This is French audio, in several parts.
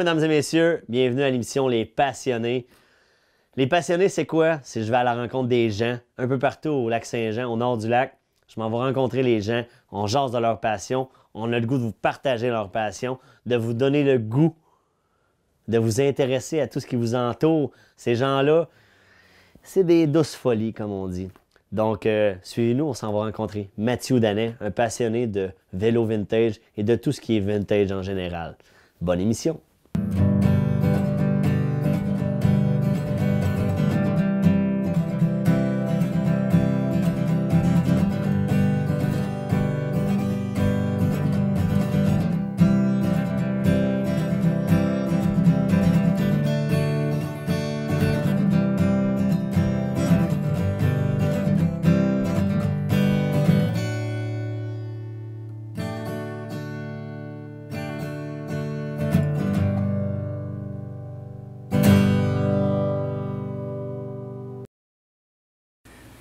mesdames et messieurs, bienvenue à l'émission Les Passionnés. Les Passionnés, c'est quoi? C'est je vais à la rencontre des gens un peu partout au lac Saint-Jean, au nord du lac. Je m'en vais rencontrer les gens, on jase de leur passion, on a le goût de vous partager leur passion, de vous donner le goût, de vous intéresser à tout ce qui vous entoure. Ces gens-là, c'est des douces folies, comme on dit. Donc, suivez-nous, on s'en va rencontrer Mathieu Danet, un passionné de vélo vintage et de tout ce qui est vintage en général. Bonne émission!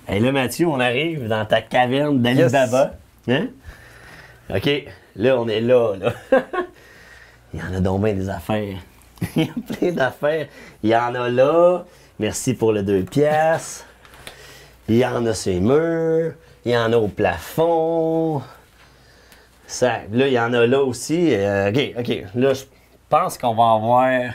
Hey là, Mathieu, on arrive dans ta caverne d'Ali Baba. Hein? OK, là, on est là. Il y en a donc bien des affaires. Il y a plein d'affaires. Il y en a là. Merci pour le 2 piastres. Il y en a sur les murs. Il y en a au plafond. Ça, là, il y en a là aussi. OK. Là, je pense qu'on va avoir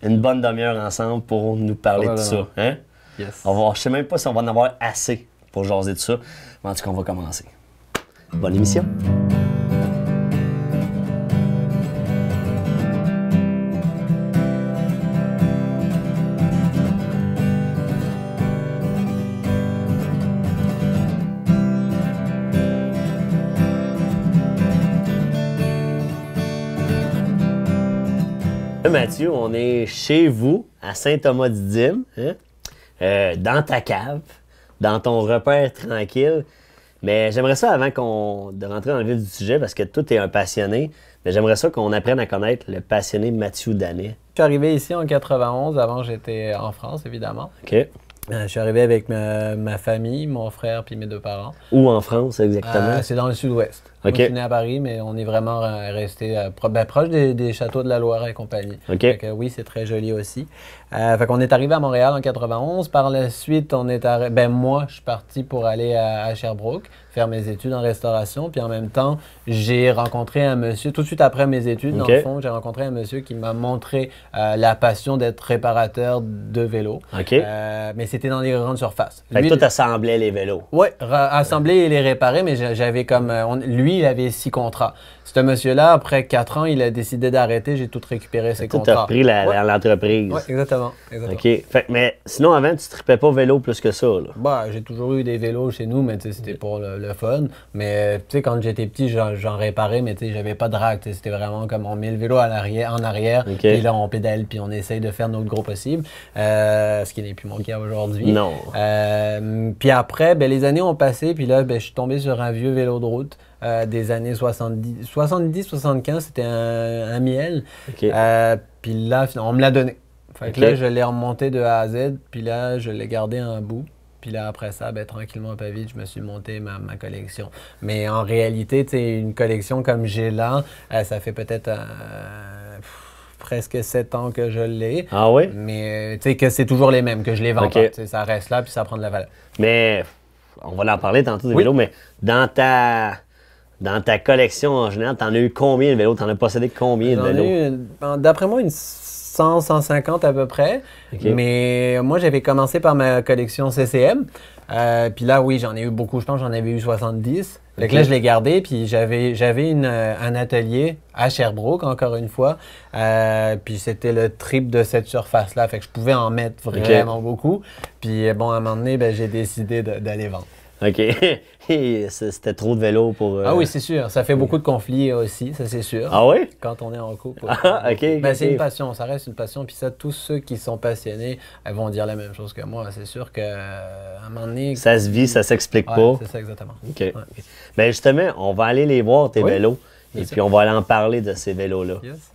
une bonne demi-heure ensemble pour nous parler de ça. Hein? Yes. Je ne sais même pas si on va en avoir assez pour jaser de ça. Mais en tout cas, on va commencer. Bonne émission! Là, Mathieu, on est chez vous, à Saint-Thomas-du-Dîme, hein? Dans ta cave, dans ton repère tranquille. Mais j'aimerais ça, avant de rentrer dans le vif du sujet, parce que toi, tu es un passionné, mais j'aimerais ça qu'on apprenne à connaître le passionné Mathieu Danet. Je suis arrivé ici en 91. Avant, j'étais en France, évidemment. OK. Je suis arrivé avec ma famille, mon frère puis mes 2 parents. Où en France, exactement? C'est dans le sud-ouest. OK. On est né à Paris, mais on est vraiment resté proche des châteaux de la Loire et compagnie. OK. Fait que, oui, c'est très joli aussi. Fait qu'on est arrivé à Montréal en 91. Par la suite, moi, je suis parti pour aller à Sherbrooke, faire mes études en restauration. Puis en même temps, j'ai rencontré un monsieur, tout de suite après mes études, OK. dans le fond, j'ai rencontré un monsieur qui m'a montré la passion d'être réparateur de vélos. OK. Mais c'était dans les grandes surfaces. Fait que toi, t'assemblais les vélos. Oui, assembler et les réparer, mais j'avais comme... lui, il avait 6 contrats. Ce monsieur-là, après 4 ans, il a décidé d'arrêter. J'ai tout récupéré ses Tu contrats. as repris l'entreprise. Oui, exactement. OK. Fait, mais sinon, avant, tu ne tripais pas vélo plus que ça, là? Bah, j'ai toujours eu des vélos chez nous, mais c'était pour le fun. Mais tu sais, quand j'étais petit, j'en réparais, mais tu sais, j'avais pas de rack. C'était vraiment comme on met le vélo en arrière, OK. puis là, on pédale, puis on essaye de faire notre gros possible. Ce qui n'est plus mon cas aujourd'hui. Non. Puis après, les années ont passé, puis là, je suis tombé sur un vieux vélo de route. Des années 70-75, c'était un miel. OK. Puis là, on me l'a donné. Fait que OK. là, je l'ai remonté de A à Z, puis là, je l'ai gardé en bout. Puis là, après ça, tranquillement, pas vite, je me suis monté ma collection. Mais en réalité, tu sais, une collection comme j'ai là, ça fait peut-être presque 7 ans que je l'ai. Ah oui? Mais tu sais que c'est toujours les mêmes, que je les vends OK. pas. Tu sais, ça reste là, puis ça prend de la valeur. Mais, on va en parler tantôt des Oui. vélos, mais dans ta collection en général, t'en as eu combien de vélos? T'en as possédé combien de J'en ai vélos? eu, d'après moi, une 100-150 à peu près. OK. Mais moi, j'avais commencé par ma collection CCM. Puis là, oui, j'en ai eu beaucoup. Je pense que j'en avais eu 70. Fait que OK. là, je l'ai gardé. Puis j'avais un atelier à Sherbrooke, encore une fois. Puis c'était le triple de cette surface-là. Fait que je pouvais en mettre vraiment beaucoup. Puis bon, à un moment donné, j'ai décidé d'aller vendre. OK. C'était trop de vélos pour... Ah oui, c'est sûr. Ça fait beaucoup de conflits aussi, ça c'est sûr. Ah oui? Quand on est en couple. Ah, OK. C'est une passion, ça reste une passion. Puis ça, tous ceux qui sont passionnés vont dire la même chose que moi. C'est sûr qu'à un moment donné... Ça se vit, ça s'explique Ouais, pas. c'est ça, exactement. OK. Ouais. Ben justement, on va aller les voir, tes Oui, vélos. bien Et sûr. puis, on va aller en parler de ces vélos-là. Yes.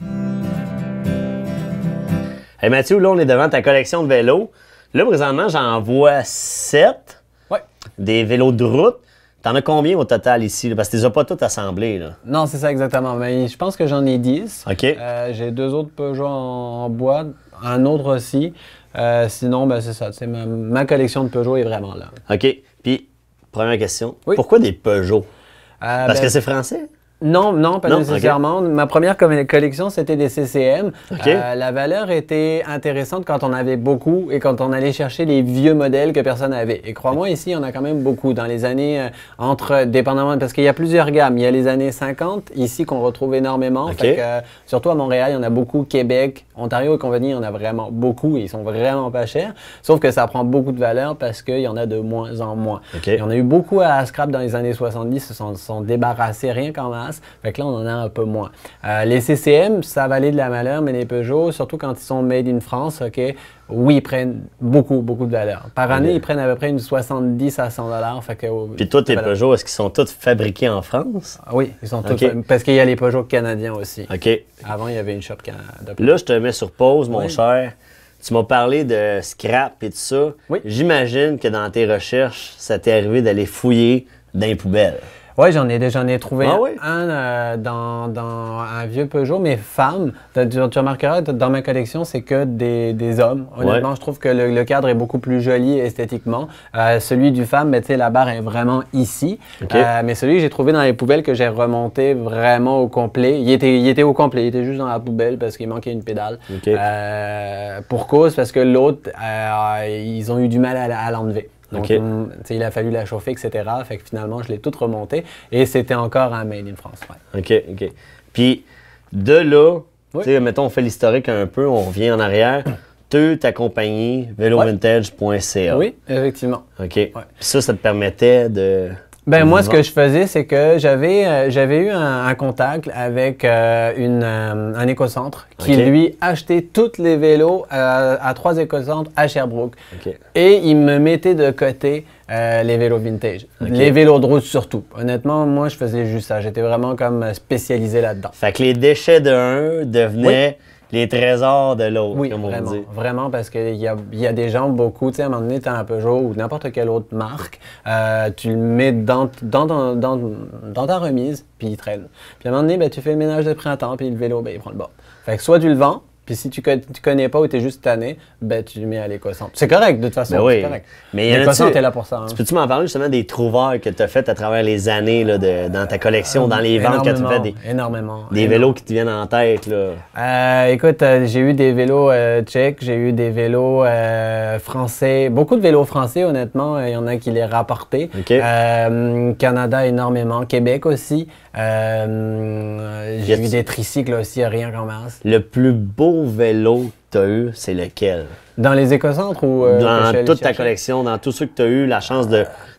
Hey Mathieu, là, on est devant ta collection de vélos. Là, présentement, j'en vois 7. Ouais. Des vélos de route. T'en as combien au total ici? Là? Parce que tu les as pas toutes assemblés. Là. Non, c'est ça exactement. Mais je pense que j'en ai 10. OK. J'ai 2 autres Peugeot en bois, un autre aussi. Sinon, ben, c'est ça. Ma collection de Peugeot est vraiment là. OK. Puis, première question. Oui. Pourquoi des Peugeot? Parce Ben, que c'est français? Non, non, pas Non? nécessairement. Ma première collection, c'était des CCM. OK. La valeur était intéressante quand on avait beaucoup et quand on allait chercher les vieux modèles que personne n'avait. Et crois-moi, ici, on a quand même beaucoup. Dans les années, dépendamment, parce qu'il y a plusieurs gammes. Il y a les années 50, ici, qu'on retrouve énormément. OK. Fait que, surtout à Montréal, il y en a beaucoup. Québec, Ontario et compagnie, il y en a vraiment beaucoup et ils sont vraiment pas chers. Sauf que ça prend beaucoup de valeur parce qu'il y en a de moins en moins. OK. Il y en a eu beaucoup à scrap dans les années 70, ils se sont débarrassés rien qu'en masse. Fait que là, on en a un peu moins. Les CCM, ça valait de la valeur, mais les Peugeot, surtout quand ils sont made in France, OK, oui, ils prennent beaucoup, beaucoup de valeur. Par année, ils prennent à peu près une 70 à 100 $. Fait que, Puis toi, tes Peugeot, est-ce qu'ils sont tous fabriqués en France? Oui, ils sont tous. OK. Parce qu'il y a les Peugeot canadiens aussi. OK. Avant, il y avait une shop Canada. Là, je te mets sur pause, mon Oui. cher. Tu m'as parlé de scrap et tout ça. Oui. J'imagine que dans tes recherches, ça t'est arrivé d'aller fouiller dans les poubelles. Oui, j'en ai trouvé Ah oui? un dans un vieux Peugeot, mais femme. Tu remarqueras, dans ma collection, c'est que des hommes. Honnêtement, je trouve que le cadre est beaucoup plus joli esthétiquement. Celui du femme, ben, la barre est vraiment ici. OK. Mais celui que j'ai trouvé dans les poubelles, que j'ai remonté vraiment au complet, il était au complet, il était juste dans la poubelle parce qu'il manquait une pédale. OK. Pour cause, parce que l'autre, ils ont eu du mal à l'enlever. Donc, OK. il a fallu la chauffer, etc. Fait que finalement, je l'ai toute remontée et c'était encore un Made in France. Ouais. OK, OK. Puis de là, Oui. tu sais, mettons, on fait l'historique un peu, on revient en arrière. Ta compagnie, velovintage.ca. Oui, effectivement. OK. Puis ça te permettait de... Ben moi, ce que je faisais, c'est que j'avais eu un contact avec un écocentre qui, OK. lui, achetait tous les vélos à 3 écocentres à Sherbrooke. OK. Et il me mettait de côté les vélos vintage. OK. Les vélos de route surtout. Honnêtement, moi, je faisais juste ça. J'étais vraiment comme spécialisé là-dedans. Fait que les déchets d'un devenaient les trésors de l'autre, Oui, comme on vraiment, dit. vraiment, parce qu'il y a des gens, beaucoup, tu sais, à un moment donné, tu as un Peugeot ou n'importe quelle autre marque, tu le mets dans ta remise, puis il traîne. Puis à un moment donné, ben, tu fais le ménage de printemps, puis le vélo, ben, il prend le bord. Fait que soit tu le vends, puis si tu connais pas ou tu es juste tanné, ben, tu le mets à l'éco-centre. C'est correct, de toute façon, Ben oui. c'est correct. Mais y en a-tu- L'éco-centre est là pour ça. Hein. Peux-tu m'en parler justement des trouvailles que tu as faites à travers les années là, dans ta collection, dans les ventes que tu fais Énormément. des vélos qui te viennent en tête? Là. Écoute, j'ai eu des vélos tchèques, j'ai eu des vélos français, beaucoup de vélos français, honnêtement. Il y en a qui les rapportaient. OK. Canada, énormément. Québec aussi. J'ai eu des tricycles aussi, rien qu'en masse. Le plus beau vélo que tu as eu, c'est lequel? Dans les écocentres ou que je suis Dans allé toute ta chercher? collection, dans tous ceux que tu as eu la chance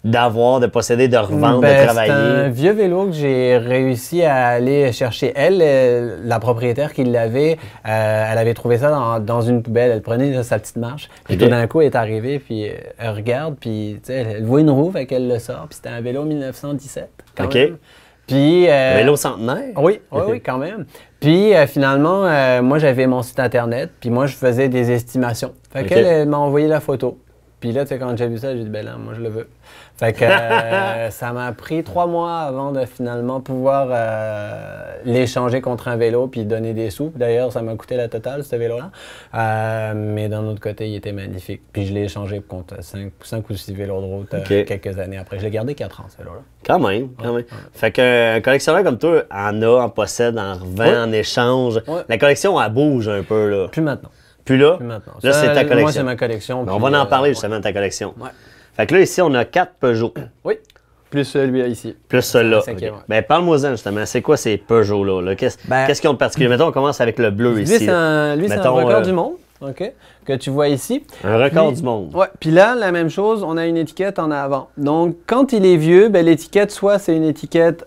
d'avoir, de posséder, de revendre, Ben, de travailler. C'est un vieux vélo que j'ai réussi à aller chercher. Elle, la propriétaire qui l'avait, elle avait trouvé ça dans une poubelle. Elle prenait sa petite marche. Puis OK. tout d'un coup, elle est arrivée, puis elle regarde, puis tu sais, elle voit une roue, fait qu'elle le sort. Puis c'était un vélo 1917, quand OK. même. Puis, Un vélo centenaire? oui, quand même. Puis finalement, moi j'avais mon site internet, puis moi je faisais des estimations. Fait OK. qu'elle elle m'a envoyé la photo. Puis là, tu sais, quand j'ai vu ça, j'ai dit, ben là, moi je le veux. Fait que ça m'a pris 3 mois avant de finalement pouvoir l'échanger contre un vélo puis donner des sous. D'ailleurs, ça m'a coûté la totale, ce vélo-là. Mais d'un autre côté, il était magnifique. Puis je l'ai échangé contre 5 ou 6 vélos de route OK. quelques années après. Je l'ai gardé 4 ans, ce vélo-là. Quand même, quand même. Fait qu'un collectionneur comme toi en possède, en revend, Oui. en échange. Oui. La collection, elle bouge un peu, là. Plus maintenant. Puis là, Plus maintenant. là, Ça, c'est ta collection. Moi, c'est ma collection. Mais on puis, va en parler ouais. justement de ta collection. Ouais. Fait que là, ici, on a 4 Peugeot, Oui. Plus celui-là ici. plus celui-là. Le cinquième, OK. ouais. Ben, parle-moi-en justement. C'est quoi ces Peugeot-là? Là? Qu'est-ce qu'ils ont de particulier? Mettons, on commence avec le bleu Lui, ici. c'est un Mettons, record du monde, OK, que tu vois ici. Un record Puis- du monde. Ouais. Puis là, la même chose, on a une étiquette en avant. Donc, quand il est vieux, ben, l'étiquette, soit c'est une étiquette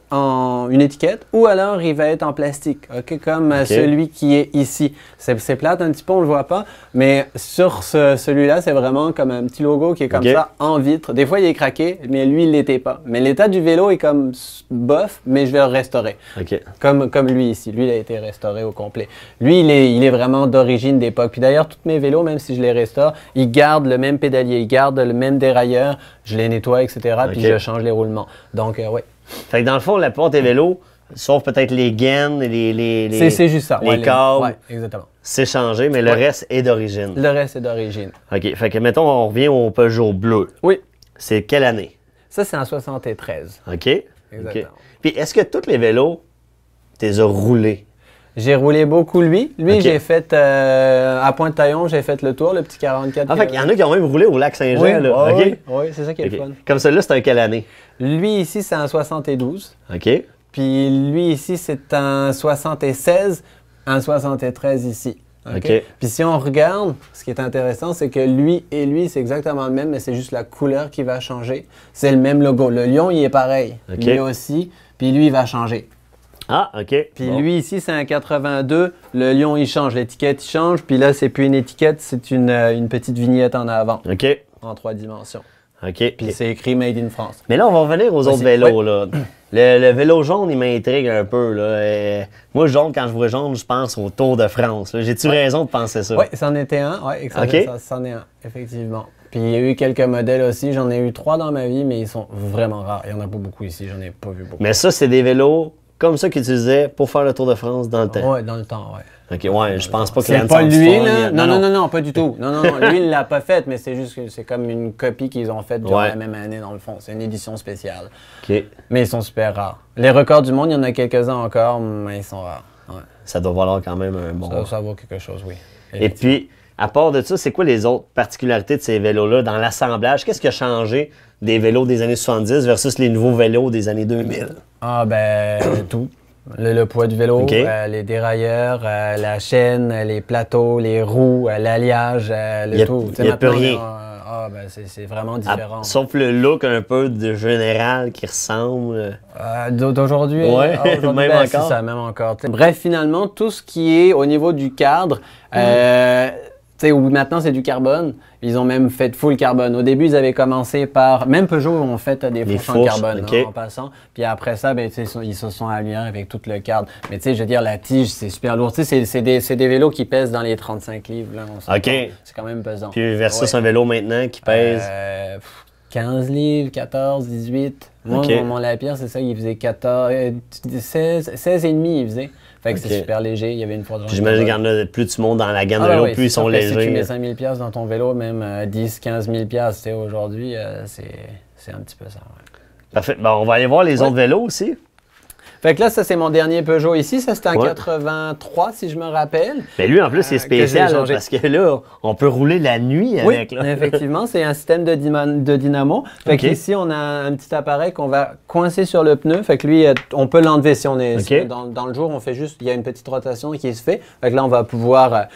ou alors il va être en plastique, OK, comme celui qui est ici. C'est plate un petit peu, on le voit pas, mais sur celui-là, c'est vraiment comme un petit logo qui est comme OK. ça en vitre. Des fois, il est craqué, mais lui, il l'était pas. Mais l'état du vélo est comme bof, mais je vais le restaurer. OK. Comme lui ici. Lui, il a été restauré au complet. Lui, il est vraiment d'origine d'époque. Puis d'ailleurs, tous mes vélos, même si je les restaure, ils gardent le même pédalier, ils gardent le même dérailleur, je les nettoie, etc. Puis je change les roulements. Donc, oui. Fait que dans le fond, la plupart des vélos, sauf peut-être les gaines, c'est juste ça. Les câbles, exactement. C'est changé, mais le reste est d'origine. Le reste est d'origine. OK. Fait que, mettons, on revient au Peugeot bleu. Oui. C'est quelle année? Ça, c'est en 73. OK. Exactement. OK. Puis, est-ce que tous les vélos, tu les as roulés? J'ai roulé beaucoup lui. Lui, j'ai fait, à Pointe-Taillon, j'ai fait le tour, le petit 44. Ah, fait qu'il y en a qui ont même roulé au Lac-Saint-Jean, oui, là. OK. Oui, c'est ça qui est le fun. Comme celui-là, c'est en quelle année? Lui, ici, c'est en 72. OK. Puis lui, ici, c'est en 76, en 73 ici. OK. Puis si on regarde, ce qui est intéressant, c'est que lui et lui, c'est exactement le même, mais c'est juste la couleur qui va changer. C'est le même logo. Le lion, il est pareil. OK. Lui aussi. Puis lui, il va changer. Ah, OK. Puis lui, ici, c'est un 82. Le lion, il change. L'étiquette, il change. Puis là, c'est plus une étiquette, c'est une petite vignette en avant. OK. En 3 dimensions. OK. Puis c'est écrit Made in France. Mais là, on va revenir aux autres vélos, là. Le vélo jaune, il m'intrigue un peu, là. Moi, jaune, quand je vois jaune, je pense au Tour de France. J'ai-tu raison de penser ça? Oui, c'en était un. Oui, c'en est un, effectivement. Puis il y a eu quelques modèles aussi. J'en ai eu 3 dans ma vie, mais ils sont vraiment rares. Il n'y en a pas beaucoup ici. J'en ai pas vu beaucoup. Mais ça, c'est des vélos comme ça qu'ils utilisaient pour faire le Tour de France dans le temps. Oui, dans le temps, oui. OK, ouais, je pense pas que c'est pas lui, là. Non, pas du tout. Non, lui, il l'a pas faite, mais c'est juste que c'est comme une copie qu'ils ont faite durant la même année, dans le fond. C'est une édition spéciale. OK. Mais ils sont super rares. Les records du monde, il y en a quelques-uns encore, mais ils sont rares. Ouais. Ça doit valoir quand même un bon... Ça vaut quelque chose, oui. Et puis, à part de ça, c'est quoi les autres particularités de ces vélos-là dans l'assemblage? Qu'est-ce qui a changé des vélos des années 70 versus les nouveaux vélos des années 2000? Ah, ben, tout. Le poids du vélo, les dérailleurs, la chaîne, les plateaux, les roues, l'alliage, tout. Il n'y a plus rien. C'est vraiment différent. Sauf le look un peu de général qui ressemble. D'aujourd'hui? Oui, même encore. C'est ça, même encore. Bref, finalement, tout ce qui est au niveau du cadre, où maintenant c'est du carbone, ils ont même fait full carbone. Au début, ils avaient commencé par, même Peugeot ont fait des fourches en carbone en passant. Puis après ça, ils se sont alignés avec tout le cadre. Mais tu sais, je veux dire, la tige, c'est super lourd. Tu sais, c'est des vélos qui pèsent dans les 35 livres. Là, OK. C'est quand même pesant. Puis versus un vélo maintenant qui pèse... 15 livres, 14, 18. Moi, mon Lapierre, c'est ça, il faisait 14, 16 et demi, il faisait. Fait que c'est super léger, il y avait une fois de J'imagine qu'il y en a plus tu montes dans la gamme de vélo, plus ils sont légers. Si tu mets 5 000 $ dans ton vélo, même 10, 15 000 $, aujourd'hui, c'est un petit peu ça. Ouais. Parfait. Bon, on va aller voir les autres vélos aussi. Fait que là, ça, c'est mon dernier Peugeot ici. Ça, c'était en 83, si je me rappelle. Mais lui, en plus, c'est spécial parce que là, on peut rouler la nuit avec. Oui, effectivement, c'est un système de dynamo. Fait qu'ici, on a un petit appareil qu'on va coincer sur le pneu. Fait que lui, on peut l'enlever si on est dans le jour. On fait juste, il y a une petite rotation qui se fait. Fait que là, on va pouvoir...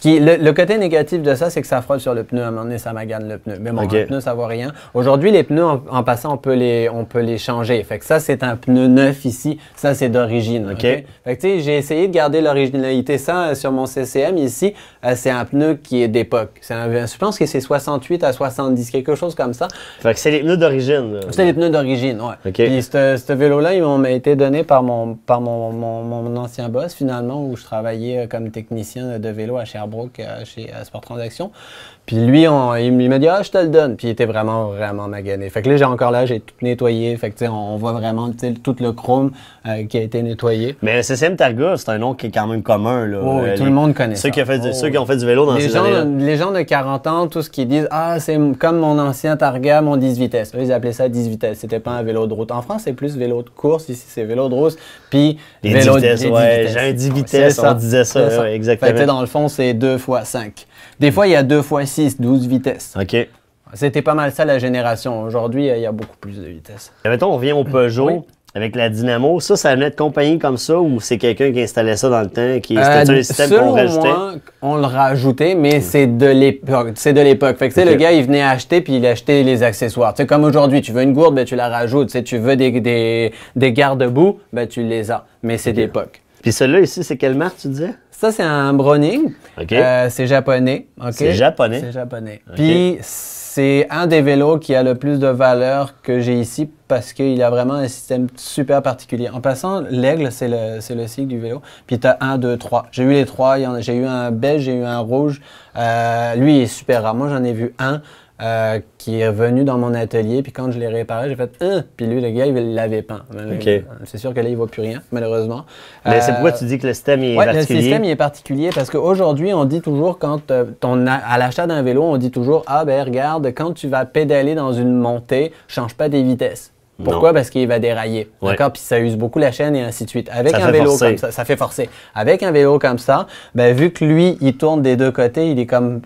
le côté négatif de ça, c'est que ça frotte sur le pneu. À un moment donné, ça magane le pneu. Mais bon, le pneu, ça vaut rien. Aujourd'hui, les pneus, en passant, on peut les changer. Fait que ça, c'est un pneu neuf ici. Ça, c'est d'origine. Fait que tu sais, j'ai essayé de garder l'originalité. Ça, sur mon CCM ici, c'est un pneu qui est d'époque. Je pense que c'est 68 à 70, quelque chose comme ça. Fait que c'est les pneus d'origine. C'est les pneus d'origine, oui. Puis ce vélo-là, il m'a été donné par mon ancien boss, finalement, où je travaillais comme technicien de vélo à Sherbrooke, chez Sport Transaction. Puis lui, il m'a dit « Ah, je te le donne ». Puis il était vraiment, vraiment magané. Fait que là, j'ai tout nettoyé. Fait que tu sais, on voit vraiment tout le chrome qui a été nettoyé. Mais le CCM Targa, c'est un nom qui est quand même commun. Là. Oui, tout le monde connaît ça. Ceux qui ont fait du vélo dans ces années-là. Les gens de 40 ans, tout ce qu'ils disent « Ah, c'est comme mon ancien Targa, mon 10 vitesses ». Ils appelaient ça 10 vitesses. C'était pas un vélo de route. En France, c'est plus vélo de course. Ici, c'est vélo de route. Puis vélo de vitesse. J'ai un 10 vitesses, on disait ça. Exactement. Fait que dans le fond, c'est 2 x 5. Des fois, il y a 2 x 6, 12 vitesses. OK. C'était pas mal ça la génération. Aujourd'hui, il y a beaucoup plus de vitesses. Et mettons, on revient au Peugeot avec la dynamo. Ça venait de compagnie comme ça ou c'est quelqu'un qui installait ça dans le temps? C'était un système qu'on rajoutait? Moi, on le rajoutait, mais c'est de l'époque. Fait que tu sais, le gars, il venait acheter puis il achetait les accessoires. Tu sais, comme aujourd'hui, tu veux une gourde, ben, tu la rajoutes. Tu sais, tu veux des garde-boue, ben, tu les as. Mais c'est d'époque. Puis celui-là ici, c'est quelle marque, tu disais? Ça, c'est un Browning. OK. C'est japonais. C'est japonais? C'est japonais. Okay. Puis, c'est un des vélos qui a le plus de valeur que j'ai ici parce qu'il a vraiment un système super particulier. En passant, l'aigle, c'est le cycle du vélo. Puis tu as 1, 2, 3. J'ai eu les 3. J'ai eu un beige, j'ai eu un rouge. Lui, il est super rare. Moi, j'en ai vu un qui est venu dans mon atelier. Puis quand je l'ai réparé, j'ai fait « Puis lui, le gars, il l'avait peint. Okay. C'est sûr que là, il ne voit plus rien, malheureusement. Mais c'est pourquoi tu dis que le système est particulier? Le système il est particulier parce qu'aujourd'hui, on dit toujours, quand à l'achat d'un vélo, on dit toujours « Ah, ben regarde, quand tu vas pédaler dans une montée, change pas des vitesses. » Pourquoi? Parce qu'il va dérailler. Ouais. D'accord? Puis ça use beaucoup la chaîne et ainsi de suite. Avec ça un vélo forcer. comme ça fait forcer. Avec un vélo comme ça, ben, vu que lui, il tourne des deux côtés, il est comme,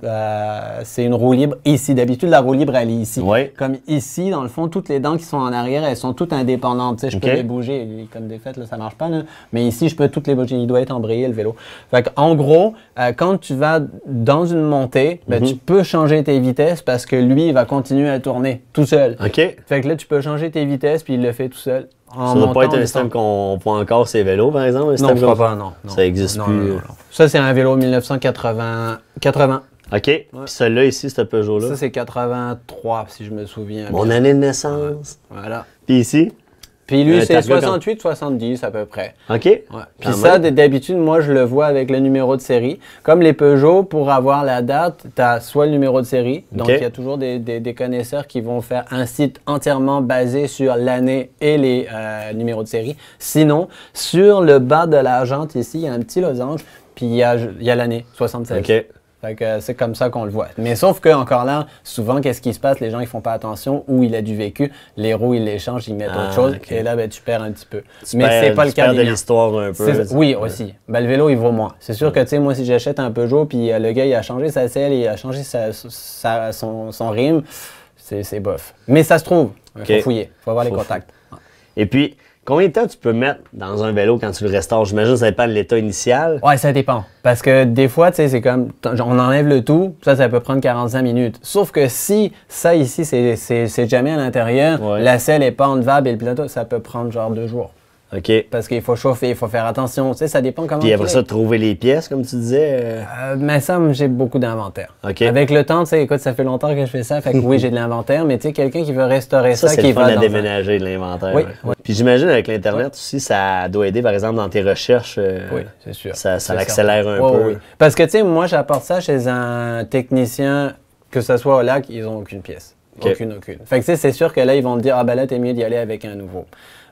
c'est une roue libre ici. D'habitude, la roue libre, elle est ici. Ouais. Comme ici, dans le fond, toutes les dents qui sont en arrière, elles sont toutes indépendantes. Tu sais, je peux Ok. les bouger. Comme des fêtes, là, ça marche pas, là. Mais ici, je peux toutes les bouger. Il doit être embrayé, le vélo. Fait en gros, quand tu vas dans une montée, ben, tu peux changer tes vitesses parce que lui, il va continuer à tourner tout seul. OK. Fait que là, tu peux changer tes vitesses, puis il le fait tout seul. Ça ne doit pas être un système qu'on voit encore ces vélos, par exemple? Un Non, système je crois comme pas, non. Ça n'existe plus. Non. Ça, c'est un vélo 1980. OK. Puis celui-là ici, ce Peugeot-là? Ça, c'est 83, si je me souviens. Mon bien. année de naissance. Voilà. Puis ici? Puis lui, c'est Targa 68, 70 à peu près. OK. Ouais. Puis Quand ça, même. d'habitude, moi, je le vois avec le numéro de série. Comme les Peugeot, pour avoir la date, tu as soit le numéro de série. Donc, OK. il y a toujours des connaisseurs qui vont faire un site entièrement basé sur l'année et les numéros de série. Sinon, sur le bas de la jante ici, il y a un petit losange, puis il y a l'année, 76. OK. Fait que c'est comme ça qu'on le voit. Mais sauf que encore là, souvent, qu'est-ce qui se passe? Les gens, ils font pas attention où il a du vécu. Les roues, ils les changent, ils mettent autre chose. OK. Et là, ben, tu perds un petit peu. Tu Mais perds- c'est pas le tu cas perds de des miens. l'histoire un peu. Oui, aussi. Ben, le vélo, il vaut moins. C'est sûr que, tu sais, moi, si j'achète un Peugeot, puis le gars, il a changé sa selle, il a changé son rime, c'est bof. Mais ça se trouve. Il faut OK. fouiller. Il faut avoir les Faut contacts. Et puis, combien de temps tu peux mettre dans un vélo quand tu le restaures? J'imagine que ça dépend de l'état initial. Ouais, ça dépend. Parce que des fois, tu sais, c'est comme, on enlève le tout, ça peut prendre 45 minutes. Sauf que si ça ici, c'est jamais à l'intérieur, Ouais. la selle est pas enlevable et le plateau, ça peut prendre genre 2 jours. OK. Parce qu'il faut chauffer, il faut faire attention. Tu sais, ça dépend comment. Puis après il ça, est. trouver les pièces, comme tu disais. Mais ça, j'ai beaucoup d'inventaire. OK. Avec le temps, tu sais, écoute, ça fait longtemps que je fais ça, fait que oui, j'ai de l'inventaire, mais tu sais, quelqu'un qui veut restaurer Ça, ça, c'est qui le fun va à dans déménager de l'inventaire. Oui, ouais. oui. Puis j'imagine avec l'Internet aussi, ça doit aider, par exemple, dans tes recherches. Oui, c'est sûr. Ça C'est l'accélère certain. un Ouais, peu. oui. Parce que, tu sais, moi, j'apporte ça chez un technicien, que ce soit au lac, ils n'ont aucune pièce. OK. Aucune. Fait que, tu sais, c'est sûr que là, ils vont te dire, ah ben là, t'es mieux d'y aller avec un nouveau.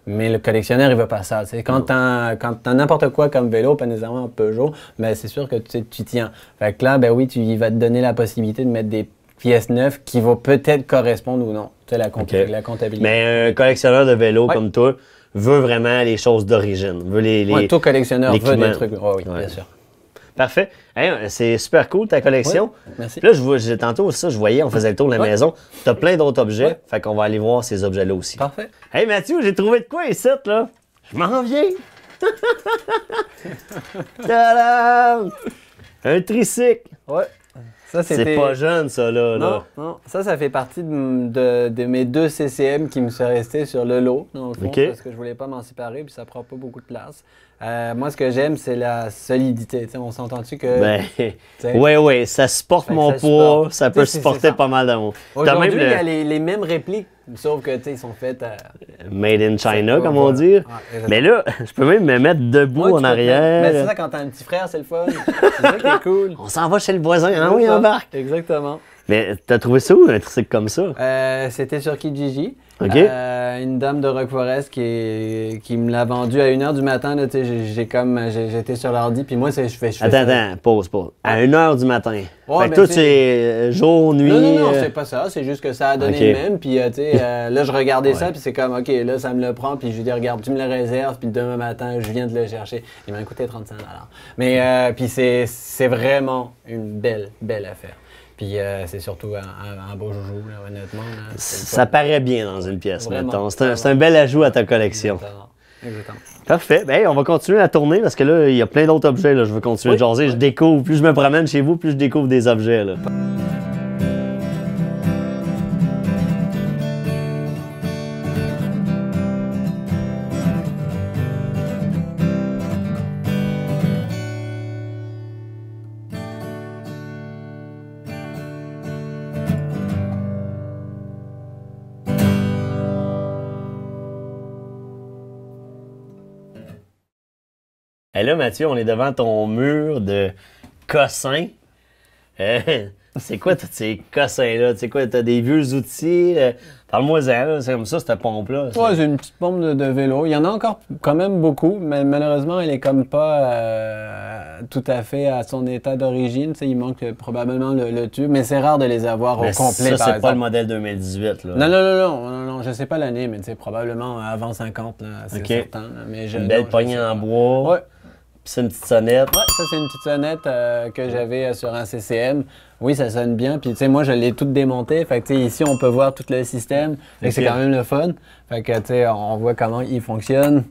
Mais le collectionneur, il veut pas ça. Tu sais, quand t'as n'importe quoi comme vélo, pas nécessairement un Peugeot, ben c'est sûr que tu tiens. Fait que là, ben oui, il va te donner la possibilité de mettre des pièces neuves qui vont peut-être correspondre ou non. Tu sais, la comptabilité. Mais un collectionneur de vélo Ouais. comme toi veut vraiment les choses d'origine. Veut les. Ouais, tout collectionneur veut l'équipement. des trucs. Oh, oui, Ouais. bien sûr. Parfait. Hey, c'est super cool ta collection. Ouais, merci. Puis là, tantôt, ça, je voyais, on faisait le tour de la Ouais. maison. Tu as plein d'autres objets. Ouais. Fait qu'on va aller voir ces objets-là aussi. Parfait. Hey Mathieu, j'ai trouvé de quoi ici, là? Je m'en viens! Tadam! Un tricycle! Ouais. Ça, C'est c'était... pas jeune, ça, là. Non, non. Ça fait partie de mes 2 CCM qui me sont restés sur le lot, dans le fond, OK. parce que je voulais pas m'en séparer, puis ça prend pas beaucoup de place. Moi, ce que j'aime, c'est la solidité. Tu sais, on s'entend-tu que... Ben, sais. ouais, ça supporte Fait que mon ça poids, supporte. ça Tu sais, peut c'est supporter ça. pas mal de mon. T'as Aujourd'hui, même il y a le les mêmes répliques, sauf que, tu sais, ils sont faits... Made in China, ça, comme on voilà. dit. Ouais, exactement. Mais là, je peux même me mettre debout Ouais, tu en peux te mettre- arrière. Mais c'est ça, quand t'as un petit frère, c'est le fun. C'est ça qui est cool. On s'en va chez le voisin, hein, oui, C'est ça. embarque. Exactement. Mais t'as trouvé ça où, un tricycle comme ça? C'était sur Kijiji. OK. Une dame de Rock Forest qui me l'a vendu à 1h du matin. Là, j'étais sur l'ordi, puis moi, je fais Attends, pause. À 1h du matin. Ouais, fait que mais toi, c'est- tu es jour, nuit. Non, c'est pas ça. C'est juste que ça a donné OK. le même. Puis, tu sais, là, je regardais ça, Ouais. puis c'est comme, OK, là, ça me le prend. Puis, je lui dis, regarde, tu me le réserves. Puis, demain matin, je viens de le chercher. Il m'a coûté 35 $. Mais, puis, c'est vraiment une belle affaire. Puis, c'est surtout un beau joujou, là, honnêtement. Là. C'est le Ça fun. paraît bien dans une pièce, Vraiment, mettons. vraiment. C'est un bel ajout à ta collection. Exactement. Parfait. Ben, on va continuer à tourner parce que là, il y a plein d'autres objets. Là. Je veux continuer Oui. de jaser. Je découvre. Plus je me promène chez vous, plus je découvre des objets. Là. Et là, Mathieu, on est devant ton mur de cossins. C'est quoi tous ces cossins-là? Tu sais quoi, t'as des vieux outils? Parle-moi-en, là, c'est comme ça, cette pompe-là. Ouais, j'ai une petite pompe de vélo. Il y en a encore quand même beaucoup, mais malheureusement, elle est comme pas tout à fait à son état d'origine. Tu sais, il manque probablement le tube, mais c'est rare de les avoir au complet, ça, c'est pas le modèle 2018, là. Non, je sais pas l'année, mais tu sais, probablement avant 50, là, c'est certain. Là, mais une belle poignée en bois. Ouais. Puis c'est une petite sonnette. Ouais, ça, c'est une petite sonnette que j'avais sur un CCM. Oui, ça sonne bien. Puis, tu sais, moi, je l'ai toute démontée. Fait que, tu sais, ici, on peut voir tout le système. Fait que c'est quand même le fun. Fait que, tu sais, on voit comment il fonctionne.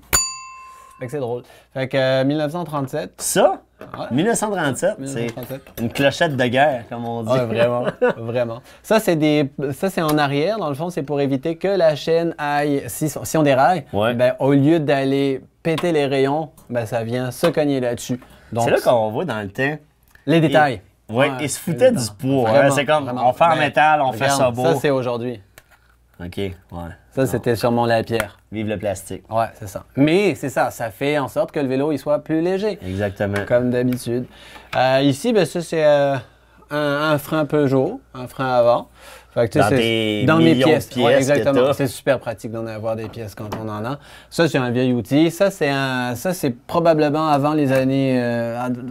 Fait que c'est drôle. Fait que 1937. Ça? Ouais. 1937, c'est une clochette de guerre, comme on dit. Ouais, vraiment, vraiment. Ça, c'est en arrière. Dans le fond, c'est pour éviter que la chaîne aille, si on déraille, ben, au lieu d'aller péter les rayons, ben, ça vient se cogner là-dessus. C'est là qu'on voit dans le temps. Les détails. Oui, ils se foutaient du poids. C'est comme, on fait en métal, on fait ça beau. Ça, c'est aujourd'hui. OK, ouais. Ça, c'était sûrement la pierre. Vive le plastique. Ouais, c'est ça. Mais c'est ça fait en sorte que le vélo il soit plus léger. Exactement. Comme d'habitude. Ici, ben, ça, c'est un frein Peugeot, un frein avant. Fait que, dans mes pièces. Ouais, exactement. C'est super pratique d'en avoir des pièces quand on en a. Ça, c'est un vieil outil. Ça, c'est probablement avant les années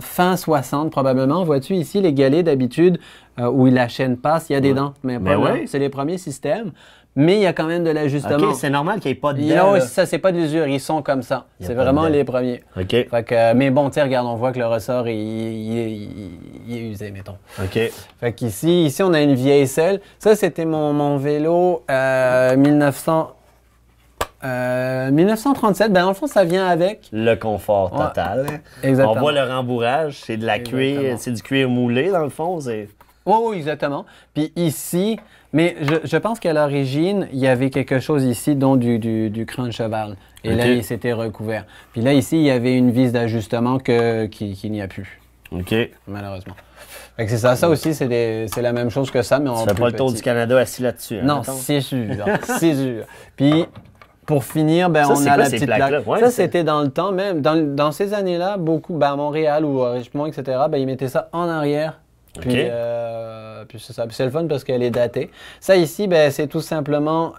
fin 60, probablement. Vois-tu ici, les galets d'habitude, où la chaîne passe, il y a des dents. Mais pas là. C'est les premiers systèmes. Mais il y a quand même de l'ajustement. OK, c'est normal qu'il n'y ait pas de dents. Non, ça, c'est pas de l'usure. Ils sont comme ça. C'est vraiment les premiers. OK. Fait que, mais bon, tu sais, regarde, on voit que le ressort, il est usé, mettons. OK. Fait qu'ici, on a une vieille selle. Ça, c'était mon vélo 1937. Ben, dans le fond, ça vient avec. Le confort total. Exactement. On voit le rembourrage. C'est de la cuir. C'est du cuir moulé, dans le fond. Oui, exactement. Puis ici, mais je pense qu'à l'origine, il y avait quelque chose ici, dont du cran de cheval. Et là, il s'était recouvert. Puis là, ici, il y avait une vis d'ajustement qu'il n'y a plus. OK. Malheureusement. Fait que c'est ça. Ça aussi, c'est la même chose que ça, mais en plus petit. Tu fais pas le tour du Canada assis là-dessus. Hein, non, c'est sûr. C'est sûr. Puis, pour finir, ben, on a la petite plaque. Ouais, ça, c'était dans le temps même. Dans ces années-là, beaucoup, ben, à Montréal ou à Richemont, etc., ben, ils mettaient ça en arrière. Puis c'est ça. Puis c'est le fun parce qu'elle est datée. Ça ici, ben, c'est tout simplement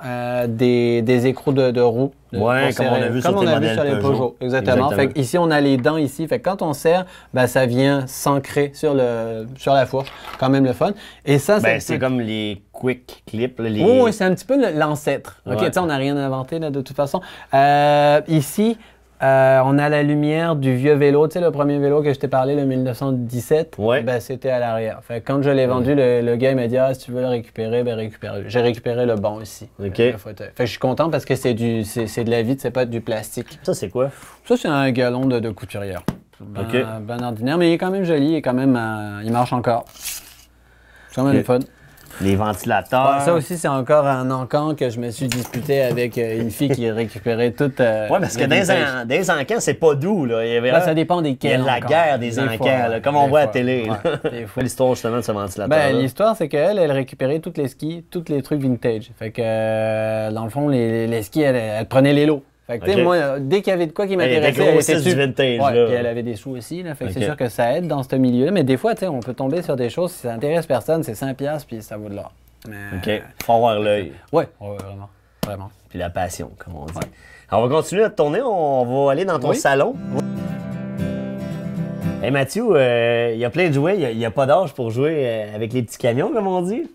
des écrous de roues. Oui, comme on a vu sur les Peugeot. Exactement. Fait ici, on a les dents ici. Fait que quand on serre, ben, ça vient s'ancrer sur la fourche. Quand même le fun. Et ça, c'est comme les quick clips. Oui, c'est un petit peu l'ancêtre. OK, tu sais, on n'a rien inventé là, de toute façon. Ici, on a la lumière du vieux vélo. Tu sais, le premier vélo que je t'ai parlé, le 1917, ben, c'était à l'arrière. Fait que quand je l'ai vendu, le gars il m'a dit « Ah, si tu veux le récupérer, ben récupère-le. » J'ai récupéré le bon ici. OK. Fait que je suis content parce que c'est de la vitre, c'est pas du plastique. Ça, c'est quoi? Ça, c'est un galon de couturière. Ben ordinaire, mais il est quand même joli. Il marche encore. C'est quand même le fun. Les ventilateurs. Ouais, ça aussi, c'est encore un encan que je me suis disputé avec une fille qui récupérait tout. Oui, parce que dans les encans, c'est pas doux. Là. Ça dépend desquels. Il y a la guerre des encans, comme on voit à la télé. Ouais, l'histoire justement de ce ventilateur. Ben, l'histoire, c'est qu'elle récupérait tous les skis, tous les trucs vintage. Fait que, dans le fond, les skis, elle prenait les lots. Fait que, moi, dès qu'il y avait de quoi qui m'intéressait, elle était du vintage. Puis elle avait des sous aussi. Là, fait que c'est sûr que ça aide dans ce milieu-là. Mais des fois, on peut tomber sur des choses, si ça intéresse personne, c'est 5$ puis ça vaut de l'or. OK. Faut avoir l'œil. Oui, vraiment. Vraiment. Puis la passion, comme on dit. Alors, on va continuer notre tournée. On va aller dans ton salon. Hey Mathieu, il y a plein de jouets. Il n'y a pas d'âge pour jouer avec les petits camions, comme on dit.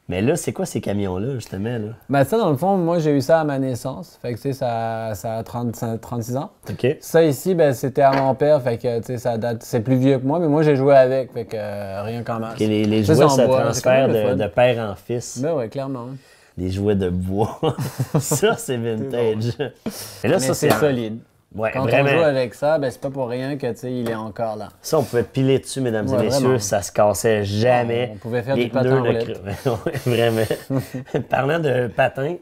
Mais là, c'est quoi ces camions-là, justement? Là? Ben ça, dans le fond, moi, j'ai eu ça à ma naissance. Fait que, tu sais, ça a 36 ans. OK. Ça, ici, ben, c'était à mon père. Fait que, tu sais, ça date... C'est plus vieux que moi, mais moi, j'ai joué avec. Fait que, rien qu'en masse. Okay, les jouets se transfèrent de père en fils. Ben oui, clairement. Des jouets de bois. Ça, c'est vintage. Et là, ça, c'est solide. Ouais, quand vraiment. on joue avec ça, ben, c'est pas pour rien que, tu sais, il est encore là. Ça, on pouvait piler dessus, mesdames et messieurs. Vraiment. Ça se cassait jamais. On pouvait faire du patin en roulette. Vraiment. Parlant de patin,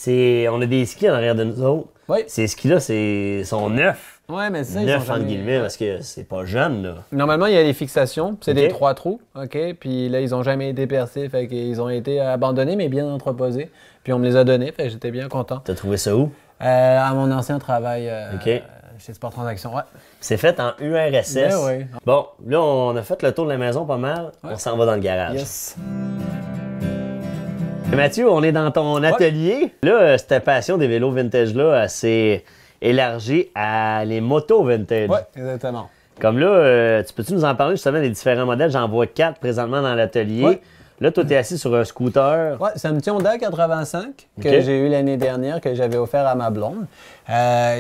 on a des skis en arrière de nous autres. Oui. Ces skis-là, sont neufs. Oui, mais ça, neuf, entre guillemets, parce que c'est pas jeune, là. Normalement, il y a les fixations. C'est des 3 trous, OK? Puis là, ils ont jamais été percés. Fait qu'ils ont été abandonnés, mais bien entreposés. Puis on me les a donnés. Fait que j'étais bien content. T'as trouvé ça où? À mon ancien travail chez Sport Transaction, ouais. C'est fait en URSS. Ben oui. Bon, là, on a fait le tour de la maison pas mal. Ouais. On s'en va dans le garage. Yes. Mathieu, on est dans ton atelier. Là, cette passion des vélos vintage-là, elle s'est élargie à les motos vintage. Oui, exactement. Comme là, tu peux-tu nous en parler justement des différents modèles? J'en vois 4 présentement dans l'atelier. Ouais. Là, toi, tu es assis sur un scooter. Oui, c'est un petit Honda 85 que Ok. j'ai eu l'année dernière, que j'avais offert à ma blonde.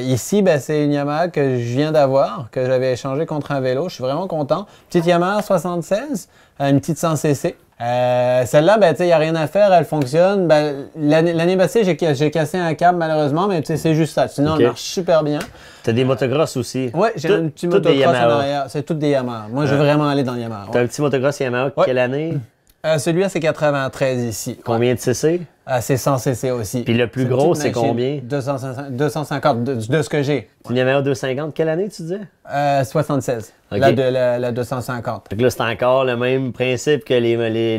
Ici, ben, c'est une Yamaha que je viens d'avoir, que j'avais échangé contre un vélo. Je suis vraiment content. Petite Yamaha 76, une petite 100cc. Celle-là, ben, il n'y a rien à faire, elle fonctionne. Ben, l'année passée, j'ai cassé un câble malheureusement, mais c'est juste ça. Sinon, Ok. elle marche super bien. Tu as des motocross aussi. Oui, j'ai Tout- un petit toutes des motocross en Yamaha. arrière. C'est toutes des Yamaha. Moi, je veux vraiment aller dans le Yamaha. Tu as Ouais. un petit motocross Yamaha. Ouais. Quelle année? Celui-là, c'est 93 ici. Combien de cc? C'est 100cc aussi. Puis le plus une gros, petite c'est machine. combien? 250 de ce que j'ai. Une Yamaha 250, quelle année tu disais? 76. Ok. La 250. Fait que là, c'est encore le même principe que les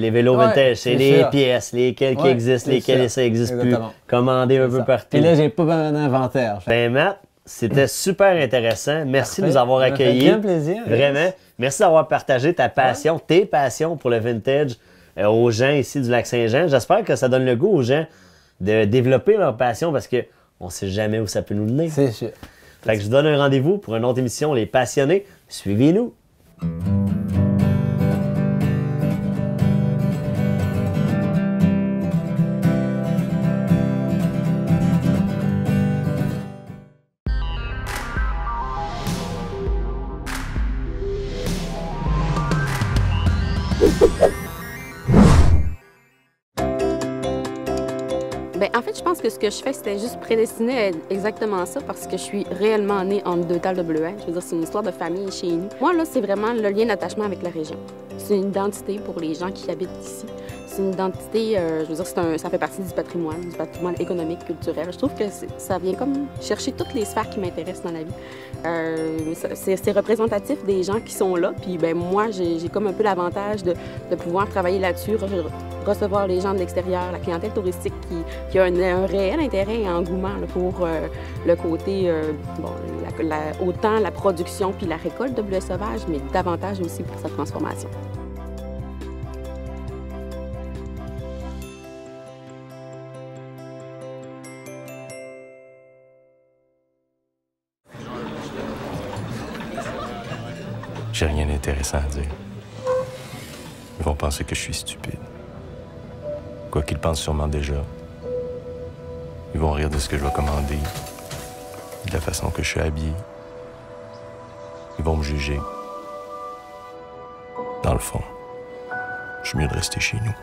vélos Ouais, vintage. C'est c'est les sûr. pièces, lesquelles qui Ouais, existent, c'est lesquelles sûr. ça n'existe plus. Exactement. Commander un peu Ça. partout. Et là, j'ai pas d'inventaire. Ben Matt, c'était super intéressant. Merci de nous Parfait. avoir Ça m'a fait accueillis. bien plaisir. Vraiment. Merci d'avoir partagé ta passion, tes passions pour le vintage aux gens ici du Lac-Saint-Jean. J'espère que ça donne le goût aux gens de développer leur passion parce que on sait jamais où ça peut nous mener. C'est sûr. Fait que je vous donne un rendez-vous pour une autre émission, Les Passionnés. Suivez-nous. Ben, en fait, je pense que ce que je fais, c'était juste prédestiné à être exactement ça parce que je suis réellement née entre deux dalles de bleuets. Je veux dire, c'est une histoire de famille chez nous. Moi, là, c'est vraiment le lien d'attachement avec la région. C'est une identité pour les gens qui habitent ici. C'est une identité, je veux dire, ça fait partie du patrimoine économique, culturel. Je trouve que ça vient comme chercher toutes les sphères qui m'intéressent dans la vie. C'est représentatif des gens qui sont là. Puis, ben moi, j'ai comme un peu l'avantage de pouvoir travailler là-dessus, recevoir les gens de l'extérieur, la clientèle touristique qui a un réel intérêt et engouement là, pour le côté, autant la production puis la récolte de bleuets sauvages, mais davantage aussi pour sa transformation. J'ai rien d'intéressant à dire. Ils vont penser que je suis stupide. Quoi qu'ils pensent sûrement déjà. Ils vont rire de ce que je vais commander, de la façon que je suis habillé. Ils vont me juger. Dans le fond, je suis mieux de rester chez nous.